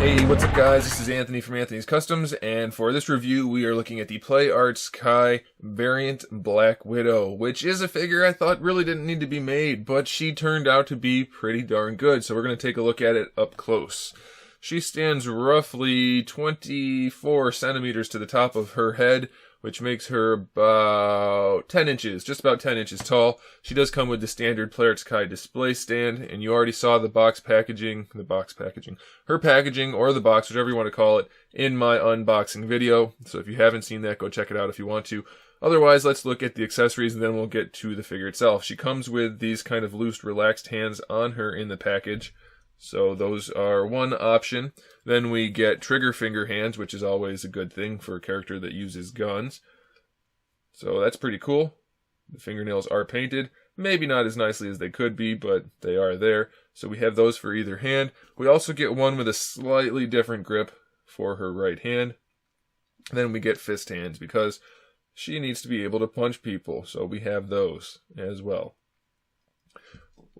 Hey, what's up guys? This is Anthony from Anthony's Customs, and for this review we are looking at the Play Arts Kai variant Black Widow, which is a figure I thought really didn't need to be made, but she turned out to be pretty darn good, so we're going to take a look at it up close. She stands roughly 24 centimeters to the top of her head, which makes her about 10 inches, just about 10 inches tall. She does come with the standard Play Arts Kai display stand, and you already saw her packaging, or the box, whichever you want to call it, in my unboxing video. So if you haven't seen that, go check it out if you want to. Otherwise, let's look at the accessories and then we'll get to the figure itself. She comes with these kind of loose, relaxed hands on her in the package. So those are one option. Then we get trigger finger hands, which is always a good thing for a character that uses guns. So that's pretty cool. The fingernails are painted. Maybe not as nicely as they could be, but they are there. So we have those for either hand. We also get one with a slightly different grip for her right hand. Then we get fist hands because she needs to be able to punch people. So we have those as well.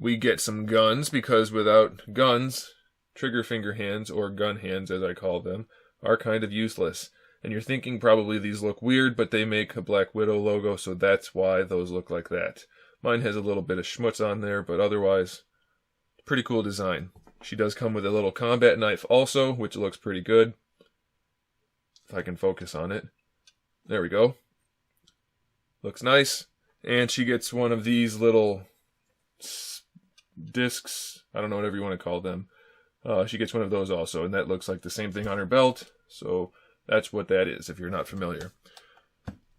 We get some guns because without guns, trigger finger hands, or gun hands as I call them, are kind of useless. And you're thinking probably these look weird, but they make a Black Widow logo, so that's why those look like that. Mine has a little bit of schmutz on there, but otherwise, pretty cool design. She does come with a little combat knife also, which looks pretty good. If I can focus on it. There we go. Looks nice. And she gets one of these little discs, I don't know, whatever you want to call them. She gets one of those also, and that looks like the same thing on her belt, so that's what that is if you're not familiar.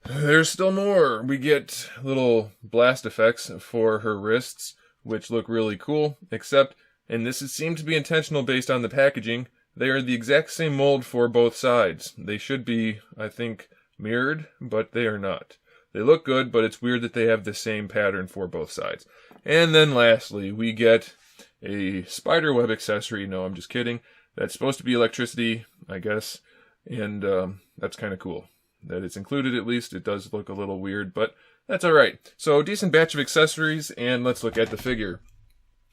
There's still more. We get little blast effects for her wrists, which look really cool, except, and this seemed to be intentional based on the packaging, they are the exact same mold for both sides. They should be, I think, mirrored, but they are not. They look good, but it's weird that they have the same pattern for both sides. And then lastly, we get a spiderweb accessory. No, I'm just kidding. That's supposed to be electricity, I guess. And that's kind of cool. That it's included at least. It does look a little weird, but that's alright. So, decent batch of accessories, and let's look at the figure.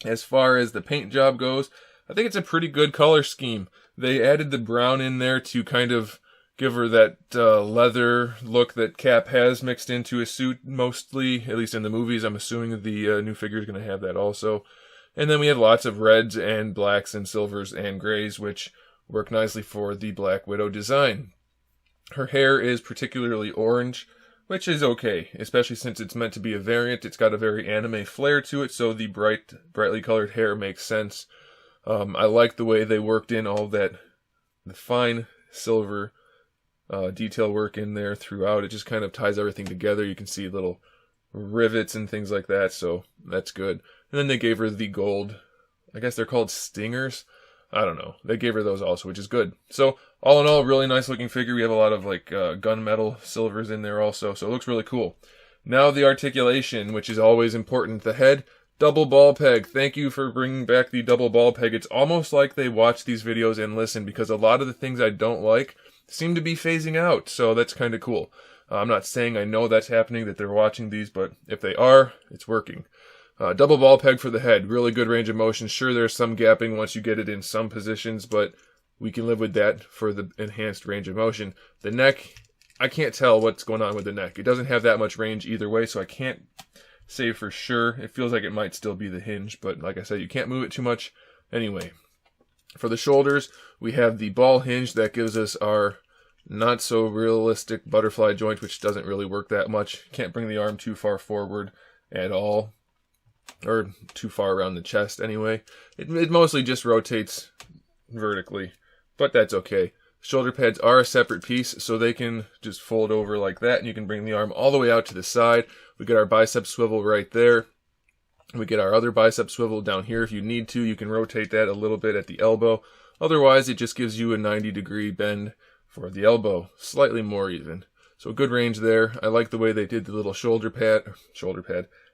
As far as the paint job goes, I think it's a pretty good color scheme. They added the brown in there to kind of give her that leather look that Cap has mixed into a suit mostly, at least in the movies. I'm assuming the new figure is going to have that also. And then we have lots of reds and blacks and silvers and grays, which work nicely for the Black Widow design. Her hair is particularly orange, which is okay, especially since it's meant to be a variant. It's got a very anime flair to it, so the brightly colored hair makes sense. I like the way they worked in all that, the fine silver detail work in there throughout. It just kind of ties everything together. You can see little rivets and things like that, so that's good. And then they gave her the gold, I guess they're called stingers. I don't know. They gave her those also, which is good. So all in all, really nice looking figure. We have a lot of like gunmetal silvers in there also, so it looks really cool. Now the articulation, which is always important. The head, double ball peg. Thank you for bringing back the double ball peg. It's almost like they watch these videos and listen, because a lot of the things I don't like seem to be phasing out, so that's kind of cool. I'm not saying I know that's happening, that they're watching these, but if they are, it's working. Double ball peg for the head, really good range of motion. Sure, there's some gapping once you get it in some positions, but we can live with that for the enhanced range of motion. The neck, I can't tell what's going on with the neck. It doesn't have that much range either way, so I can't say for sure. It feels like it might still be the hinge, but like I said, you can't move it too much. Anyway, for the shoulders, we have the ball hinge that gives us our not so realistic butterfly joint, which doesn't really work that much. Can't bring the arm too far forward at all, or too far around the chest anyway. It mostly just rotates vertically, but that's okay. Shoulder pads are a separate piece, so they can just fold over like that, and you can bring the arm all the way out to the side. We get our bicep swivel right there. We get our other bicep swivel down here if you need to. You can rotate that a little bit at the elbow. Otherwise, it just gives you a 90-degree bend for the elbow, slightly more even. So good range there. I like the way they did the little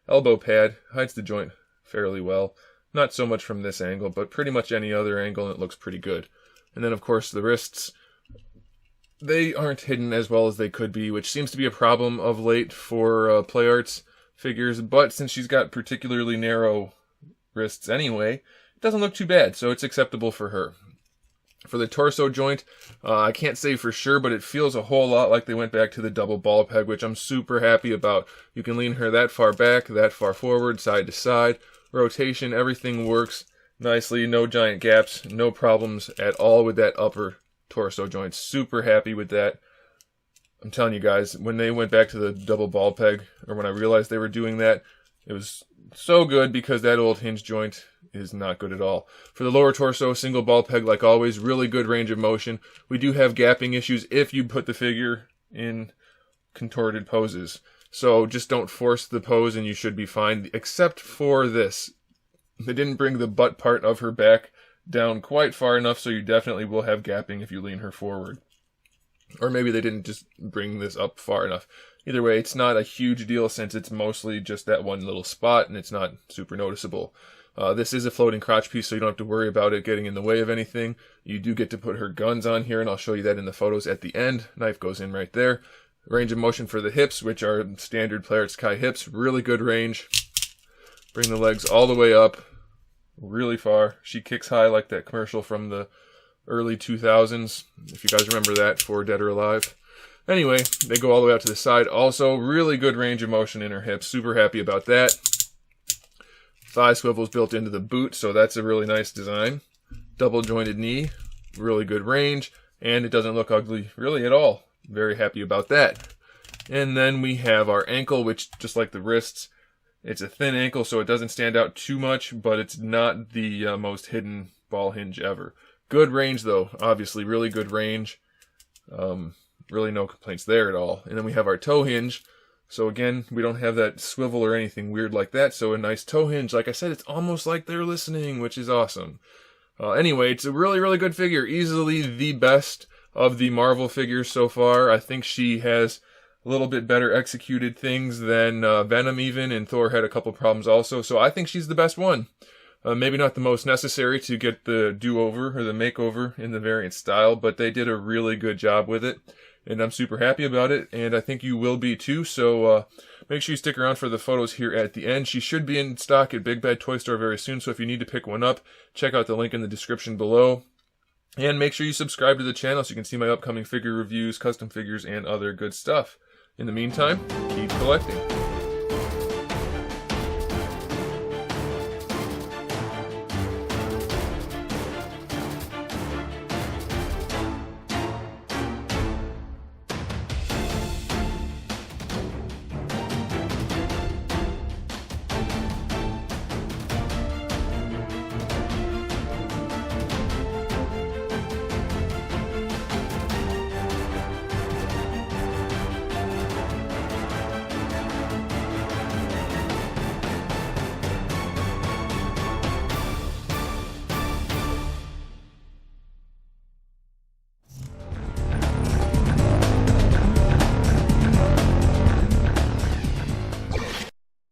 elbow pad, hides the joint fairly well. Not so much from this angle, but pretty much any other angle, and it looks pretty good. And then, of course, the wrists, they aren't hidden as well as they could be, which seems to be a problem of late for Play Arts figures. But since she's got particularly narrow wrists anyway, it doesn't look too bad, so it's acceptable for her. For the torso joint, I can't say for sure, but it feels a whole lot like they went back to the double ball peg, which I'm super happy about. You can lean her that far back, that far forward, side to side. Rotation, everything works nicely. No giant gaps, no problems at all with that upper torso joint. Super happy with that. I'm telling you guys, when they went back to the double ball peg, or when I realized they were doing that, it was so good because that old hinge joint is not good at all. For the lower torso, single ball peg like always, really good range of motion. We do have gapping issues if you put the figure in contorted poses. So just don't force the pose and you should be fine, except for this. They didn't bring the butt part of her back down quite far enough, so you definitely will have gapping if you lean her forward. Or maybe they didn't just bring this up far enough. Either way, it's not a huge deal since it's mostly just that one little spot and it's not super noticeable. This is a floating crotch piece, so you don't have to worry about it getting in the way of anything. You do get to put her guns on here, and I'll show you that in the photos at the end. Knife goes in right there. Range of motion for the hips, which are standard Player Sky hips. Really good range. Bring the legs all the way up, really far. She kicks high like that commercial from the early 2000s, if you guys remember that, for Dead or Alive. Anyway, they go all the way out to the side. Also, really good range of motion in her hips. Super happy about that. Thigh swivels built into the boot, so that's a really nice design. Double jointed knee, really good range, and it doesn't look ugly really at all. Very happy about that. And then we have our ankle, which, just like the wrists, it's a thin ankle, so it doesn't stand out too much, but it's not the most hidden ball hinge ever. Good range, though. Obviously, really good range. Really no complaints there at all. And then we have our toe hinge. So again, we don't have that swivel or anything weird like that. So a nice toe hinge. Like I said, it's almost like they're listening, which is awesome. Anyway, it's a really, really good figure. Easily the best of the Marvel figures so far. I think she has a little bit better executed things than Venom even, and Thor had a couple problems also. So I think she's the best one. Maybe not the most necessary to get the do-over or the makeover in the variant style, but they did a really good job with it. And I'm super happy about it, and I think you will be too, so make sure you stick around for the photos here at the end. She should be in stock at Big Bad Toy Store very soon, so if you need to pick one up, check out the link in the description below. And make sure you subscribe to the channel so you can see my upcoming figure reviews, custom figures, and other good stuff. In the meantime, keep collecting.